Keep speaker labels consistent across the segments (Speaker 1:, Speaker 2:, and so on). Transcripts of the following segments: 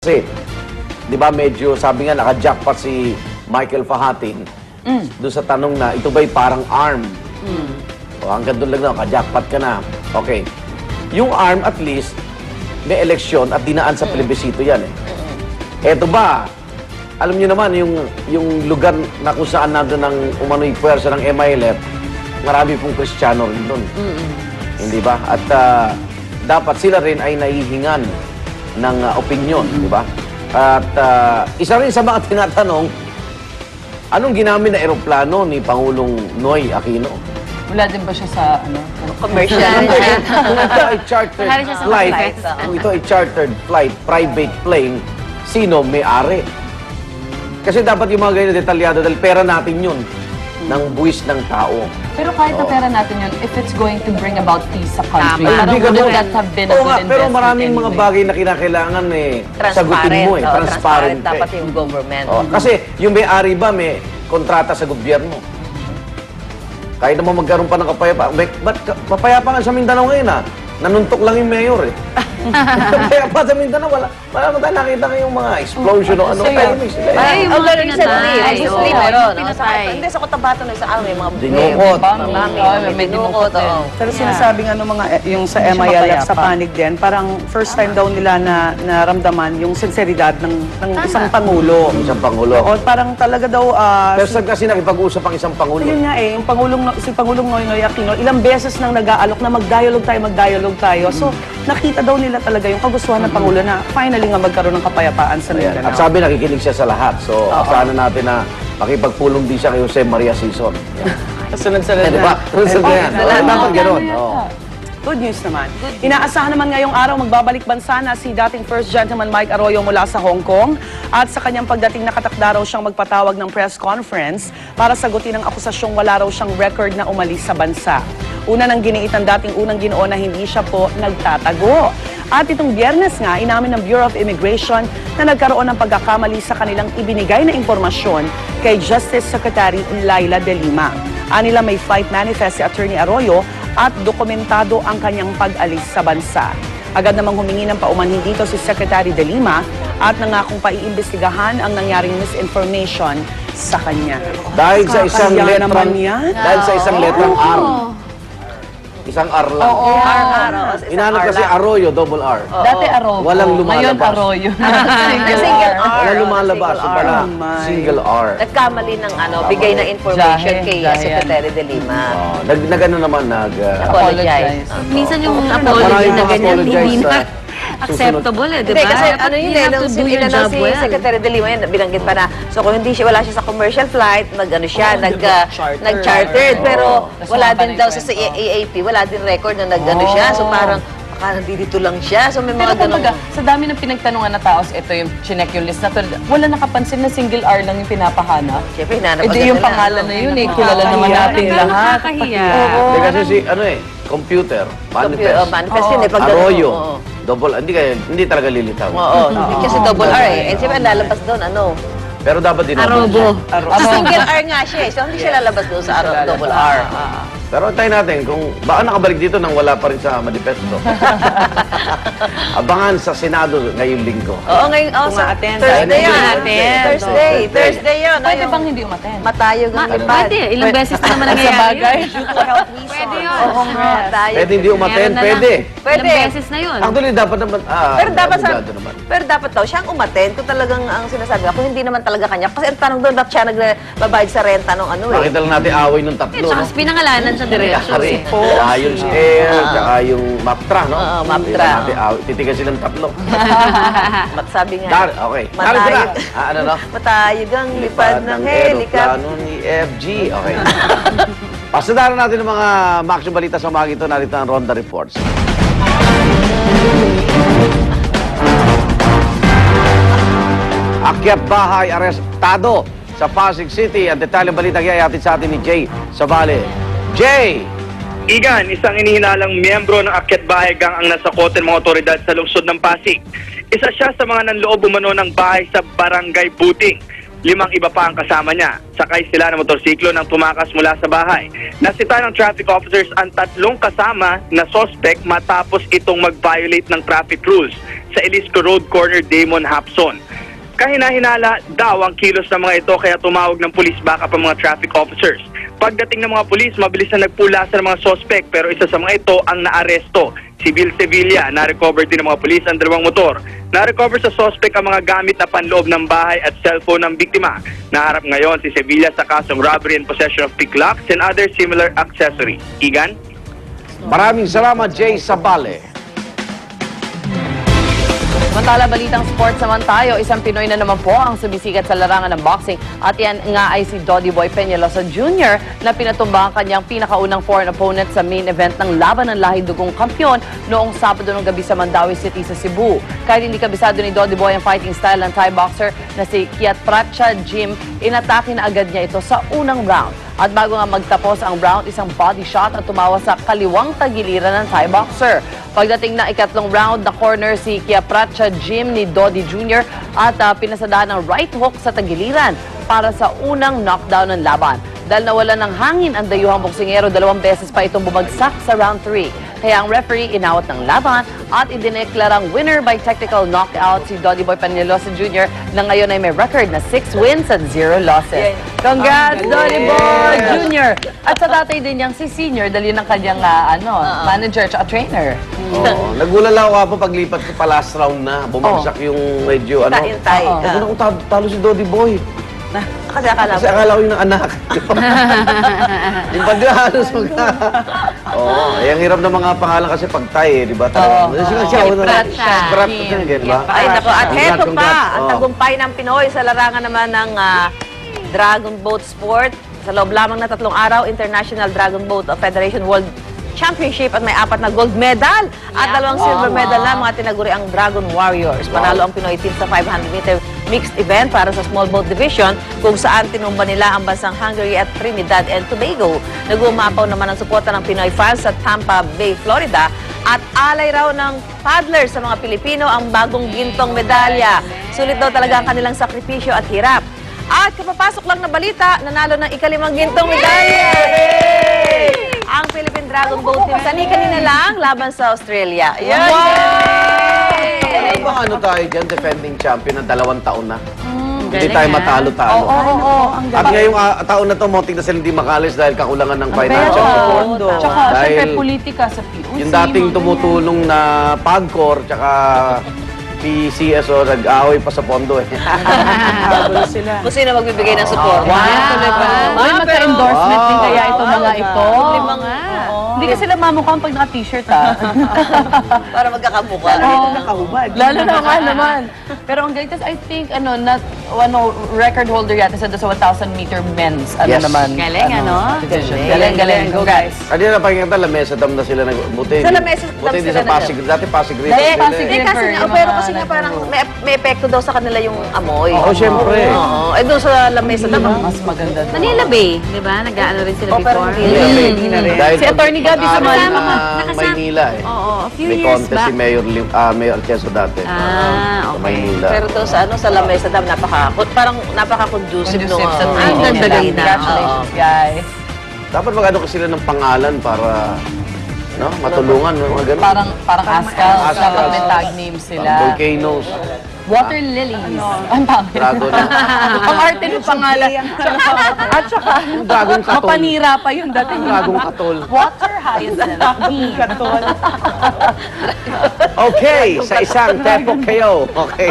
Speaker 1: Kasi, di ba medyo, sabi nga, naka-jackpot si Michael Fahatin doon sa tanong na, ito ba'y parang ARM? O hanggang doon lang na, naka-jackpot ka na. Okay. Yung ARM, at least, may eleksyon at dinaan sa plebisito yan eh. Eto ba, alam niyo naman, yung lugar na kung saan nandun ang umano'y puwersa ng MILF, marami pong Kristiyano rin doon. Hindi ba? At dapat sila rin ay nahihingan ng opinyon, di ba? At isa rin sa mga tinatanong, anong ginamit na eroplano ni Pangulong Noy Aquino?
Speaker 2: Wala din ba siya sa,
Speaker 3: commercial?
Speaker 1: Kung ito ay chartered flight, kung ito ay chartered flight, private plane, sino may-ari? Kasi dapat yung mga ganyan detalyado dahil pera natin yun, ng buwis ng tao.
Speaker 2: Pero kahit na pera natin yun, if it's going to bring about peace sa country, parang
Speaker 1: Hindi
Speaker 2: wouldn't
Speaker 1: ganun.
Speaker 2: that have been a
Speaker 1: Oo
Speaker 2: good
Speaker 1: nga,
Speaker 2: investment
Speaker 1: pero maraming mga
Speaker 2: anyway?
Speaker 1: bagay na kinakailangan sagutin mo eh. Transparent
Speaker 3: Dapat yung government.
Speaker 1: Kasi yung may-ari ba may kontrata sa gobyerno? Kahit naman magkaroon pa ng kapayapaan. Ba't mapayapa nga sa Mindanao ngayon Nanuntok lang yung mayor eh. Mapayapa sa Mindanao, wala mo tayo nakita kayong mga explosion o ano.
Speaker 3: Although recently, recently meron.
Speaker 4: Hindi, sa Cotabato na sa may mga
Speaker 1: Dinukot.
Speaker 3: May dinukot.
Speaker 4: Pero sinasabi nga nung mga, yung sa MILF, sa panig din, parang first time daw nila na naramdaman yung sinseridad ng isang Pangulo.
Speaker 1: Isang Pangulo.
Speaker 4: O parang talaga daw,
Speaker 1: Pero saan kasi nakipag-usap ang isang Pangulo?
Speaker 4: yun nga eh, yung si Pangulong Noynoy Aquino, ilang beses nang nag-aalok na mag-dialogue tayo. So, nakita daw nila talaga yung kagustuhan ng Pangulo na finally nga magkaroon ng kapayapaan sa
Speaker 1: Ayan.
Speaker 4: Mindanao.
Speaker 1: At sabi, nakikinig siya sa lahat. So, asahan natin na makipagpulong din siya kay Jose Maria Sison.
Speaker 4: Sunod-sunod
Speaker 1: Di ba? Sunod na yan. Dapat gano'n.
Speaker 4: Good news naman. Inaasahan naman ngayong araw magbabalik bansa na si dating First Gentleman Mike Arroyo mula sa Hong Kong at sa kanyang pagdating nakatakda raw siyang magpatawag ng press conference para sagutin ang akusasyong wala raw siyang record na umalis sa bansa. Una nang giniit ng dating unang Ginoo na hindi siya po nagtatago. At itong Biyernes nga, inamin ng Bureau of Immigration na nagkaroon ng pagkakamali sa kanilang ibinigay na impormasyon kay Justice Secretary Laila De Lima. Anila may flight manifest si Attorney Arroyo at dokumentado ang kanyang pag-alis sa bansa. Agad namang humingi ng paumanhin dito si Secretary De Lima at nangakong paiimbestigahan ang nangyaring misinformation sa kanya.
Speaker 1: Dahil sa isang
Speaker 4: Kakaya
Speaker 1: letrang,
Speaker 4: naman yan.
Speaker 1: dahil sa isang letrang R. Isang R lang. Inanap kasi Arroyo, double R.
Speaker 2: Dati Arroyo.
Speaker 1: Walang lumalabas.
Speaker 2: Ngayon Arroyo.
Speaker 3: Single R.
Speaker 1: Walang lumalabas. So pala, single R.
Speaker 3: Nagkamali ng bigay na information
Speaker 2: Jahe,
Speaker 3: kay
Speaker 2: Jahe.
Speaker 3: Secretary De Lima.
Speaker 1: Nag-ano naman,
Speaker 3: Apologize.
Speaker 5: Minsan yung
Speaker 1: Maraming
Speaker 5: apology na
Speaker 1: mga
Speaker 5: ganyan,
Speaker 1: apologize
Speaker 5: hindi
Speaker 1: sa
Speaker 5: na acceptable eh, di
Speaker 3: Hindi,
Speaker 5: ba?
Speaker 3: kasi
Speaker 5: Dapat
Speaker 3: ano yun
Speaker 5: you
Speaker 3: eh,
Speaker 5: have
Speaker 3: nung
Speaker 5: to do your
Speaker 3: inanong
Speaker 5: job
Speaker 3: si
Speaker 5: well.
Speaker 3: Secretary De Lima, yun, binanggit pa na, so kung hindi siya, wala siya sa commercial flight, nag-chartered, pero wala din daw sa AAP, wala din record na nag-ano siya, so parang, baka nandito lang siya, so may
Speaker 2: Pero
Speaker 3: mga ganun.
Speaker 2: kumbaga, sa dami ng pinagtanungan na tao, ito yung chinek yung list na to, wala nakapansin na single R lang yung pinapahanap.
Speaker 3: Siyempre, hinanap
Speaker 2: Eh di yung pangalan na yun eh, kilala naman natin lahat.
Speaker 5: Nakakahiya.
Speaker 1: Hindi kasi computer, manifest.
Speaker 3: Manifest yun eh, pag
Speaker 1: Arroyo,
Speaker 3: oo.
Speaker 1: double, hindi talaga lilitaw.
Speaker 3: Oo, kasi double R eh. Eh, siyempre, lalabas doon,
Speaker 1: Pero dapat din
Speaker 5: Arobo.
Speaker 3: Single R nga siya eh, so hindi siya lalabas doon sa double R.
Speaker 1: Pero antayin natin kung baka nakabalik dito nang wala pa rin sa manifesto. Abangan sa Senado ngayong linggo.
Speaker 3: Oo, ngayon,
Speaker 4: Kung
Speaker 3: Thursday yun.
Speaker 5: attend.
Speaker 3: Thursday yun.
Speaker 2: Pwede bang hindi umaten?
Speaker 3: Matayog ang lipad.
Speaker 5: Pwede, ilang beses na naman
Speaker 2: Sa
Speaker 5: nangyayari
Speaker 2: bagay.
Speaker 5: yun. Pwede yun.
Speaker 3: Oo nga, matayog.
Speaker 1: Pwede hindi umaten,
Speaker 5: Meron na lang.
Speaker 1: pwede.
Speaker 3: Pwede.
Speaker 5: Ilang beses na yun.
Speaker 1: Actually, dapat naman,
Speaker 3: Pero dapat
Speaker 1: abogado naman.
Speaker 3: pero dapat daw siyang umattend kung talagang ang sinasabi ko, kung hindi naman talaga kanya. Kasi ang tanong doon, ba't siya nagbabayad sa renta ng ano eh.
Speaker 1: Makita lang natin away ng tatlo,
Speaker 5: Tsaka
Speaker 1: no?
Speaker 5: pinangalanan siya diretso.
Speaker 1: Kari, Lions Air, tsaka yung Maptra, no?
Speaker 3: Oo, Maptra.
Speaker 1: Hindi na natin away. Titigan silang tatlo.
Speaker 3: Sabi nga.
Speaker 1: Okay. Narito na. Ano, no?
Speaker 3: Matayog ang lipad ng helicopter.
Speaker 1: aeroplano ni FG. Okay. Pasadaran natin ng mga maksyon balita sa mga ito. Narito ang Ronda Reports. Akyat bahay, arestado sa Pasig City. Ang detalyeng balita ay atin sa atin ni Jay Sabale. Jay!
Speaker 6: Igan, isang inihinalang miyembro ng Akyat Bahay Gang ang nasakote ng mga otoridad sa lungsod ng Pasig. Isa siya sa mga nanloob umano ng bahay sa Barangay Buting. 5 iba pa ang kasama niya. Sakay sila ng motorsiklo nang tumakas mula sa bahay. Nasita ng traffic officers ang 3 kasama na suspect matapos itong mag-violate ng traffic rules sa Elisco Road corner Damon Hapson. Kahina-hinala daw ang kilos ng mga ito kaya tumawag ng pulis backup ang mga traffic officers. Pagdating ng mga pulis, mabilis na nagpulasan ng mga suspect pero isa sa mga ito ang naaresto. Si Bill Sevilla, na-recover din ng mga pulis ang 2 motor. Na-recover sa suspect ang mga gamit na panloob ng bahay at cellphone ng biktima. Naharap ngayon si Sevilla sa kasong robbery and possession of pick locks and other similar accessories. Igan?
Speaker 1: Maraming salamat, Jay Sabale.
Speaker 2: Samantala, balitang sports naman tayo. Isang Pinoy na naman po ang sumisikat sa larangan ng boxing. At yan nga ay si Dodi Boy Peñalosa Jr. na pinatumba ang kanyang pinakaunang foreign opponent sa main event ng laban ng lahi dugong kampyon noong Sabado ng gabi sa Mandawi City sa Cebu. Kahit hindi kabisado ni Dodi Boy ang fighting style ng Thai boxer na si Kiatpracha Jim, inatake na agad niya ito sa unang round. At bago nga magtapos ang round, isang body shot at tumawa sa kaliwang tagiliran ng Thai boxer. Pagdating na ikatlong round, na corner si Kiatpracha Jim ni Dodi Jr. at pinasadahan ng right hook sa tagiliran para sa unang knockdown ng laban. Dahil nawala ng hangin ang dayuhang boksingero, 2 beses pa itong bumagsak sa round 3. Kaya ang referee inawat ng laban at idineklarang winner by technical knockout si Dodi Boy Peñalosa Jr. na ngayon ay may record na 6 wins at 0 losses. Congrats, Dodi Boy Jr. At sa tatay din niyang si Senior, dahil yun ang kanyang manager at trainer.
Speaker 1: Oh, nagulala ako paglipat ko pa last round na. Bumagsak yung medyo ano.
Speaker 3: Hintay.
Speaker 1: Ako talo si Dodi Boy.
Speaker 3: Kasi akala
Speaker 1: Kasi akala ko yung anak. Yung paghahalos Oo, yung hirap ng mga pangalan kasi pagtay di ba?
Speaker 3: Ay, nako. At heto
Speaker 1: Congrats.
Speaker 3: pa, ang tagumpay ng Pinoy sa larangan naman ng Dragon Boat Sport. Sa loob lamang na 3 araw, International Dragon Boat Federation World Championship at may 4 na gold medal at 2 silver medal na mga tinaguri ang Dragon Warriors. Panalo ang Pinoy team sa 500-meter mixed event para sa small boat division kung saan tinumba nila ang bansang Hungary at Trinidad and Tobago. Nag-uumapaw naman ang suporta ng Pinoy fans sa Tampa Bay, Florida at alay raw ng paddlers sa mga Pilipino ang bagong gintong medalya. Sulit daw talaga ang kanilang sakripisyo at hirap. At kapapasok lang na balita, nanalo ng ika-5 gintong medalya! Ang Philippine Dragon Boat Team kanina lang laban sa Australia. Yan!
Speaker 1: Ano ba ano tayo dyan, defending champion ng 2 taon na? Hindi
Speaker 5: galing,
Speaker 1: tayo
Speaker 5: ah.
Speaker 1: matalo-talo. At ngayong taon na to, moting na sila hindi makalis dahil kakulangan ng financial support.
Speaker 2: Tsaka,
Speaker 1: Dahil
Speaker 2: syempre, politika sa POC.
Speaker 1: Yung dating tumutulong na PAGCOR, tsaka PCSO, nag-away pa sa pondo eh.
Speaker 3: Kung sino magbibigay ng support.
Speaker 2: Uy, magka-endorsement din kaya itong mga ito. Hindi kasi sila mamukhang pag naka-t-shirt
Speaker 3: Para magkakamukha.
Speaker 2: Lalo na nga naman. Pero ang galing, I think, record holder yata sa 1,000-meter men's.
Speaker 1: Yes.
Speaker 5: Galing,
Speaker 2: division. Galing. Go, guys.
Speaker 1: Kanina napakinggan tayo, Lamesa Dam na sila. Buti,
Speaker 3: Sa Lamesa Dam
Speaker 1: buti hindi
Speaker 3: sila
Speaker 1: sa Pasig. Dati Pasig River.
Speaker 2: Dati
Speaker 1: sila
Speaker 2: Pasig
Speaker 1: eh.
Speaker 2: River.
Speaker 3: Kasi nga, pero kasi nga parang may epekto daw sa kanila yung amoy.
Speaker 1: Oo, syempre.
Speaker 3: Oo. Eh doon sa lamesa naman.
Speaker 2: Mas maganda.
Speaker 5: Manila Bay, di ba? Nag-ano rin sila
Speaker 3: Oh, pero
Speaker 5: before.
Speaker 3: hindi na rin.
Speaker 1: Dahil
Speaker 2: Si Attorney Gabby sa
Speaker 1: pag-ari ng Maynila eh.
Speaker 5: Oo, a few
Speaker 1: May
Speaker 5: years
Speaker 1: contest
Speaker 5: back.
Speaker 1: si Mayor Quezzo dati.
Speaker 5: Ah,
Speaker 1: Sa
Speaker 5: okay.
Speaker 1: Maynila.
Speaker 3: Pero doon sa lamesa dam, parang napaka-conducive nung
Speaker 2: Conducive sa
Speaker 5: Ang
Speaker 2: training
Speaker 5: ganda
Speaker 2: nila.
Speaker 5: rin na.
Speaker 2: Congratulations, guys.
Speaker 1: Dapat mag-ano ka sila ng pangalan para matulungan. Mga ganun.
Speaker 2: Parang Ascal.
Speaker 1: Ascal.
Speaker 2: Dapat may tag name sila.
Speaker 1: Volcanoes.
Speaker 2: Water lilies. Ang pangit.
Speaker 1: Dragon.
Speaker 2: Ang arte ng pangalan. At saka,
Speaker 1: Dragon Katol.
Speaker 2: mapanira pa yung dating.
Speaker 1: Dragon Katol.
Speaker 2: Water hyacinth.
Speaker 1: Okay, sa isang tepok kayo. Okay.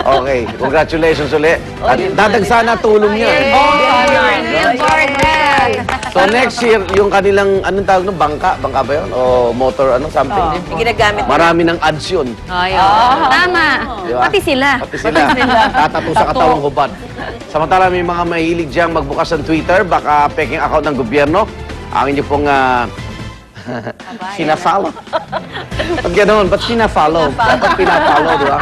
Speaker 1: Okay, congratulations ulit. At dadagsa na tulong niya. So next year, yung kanilang, anong tawag no? Bangka? Bangka ba yun? O motor, something?
Speaker 3: yung ginagamit.
Speaker 1: Marami ng ads yun.
Speaker 5: Ay, tama.
Speaker 1: Di ba?
Speaker 5: Pati sila.
Speaker 1: Pati sila. Tatato sa katawang hubad. Samantala may mga mahilig diyang magbukas ng Twitter, baka peking account ng gobyerno. Ang inyo pong sinafollow. Pag ganoon, ba't sinafollow? Dapat pinafollow, di ba?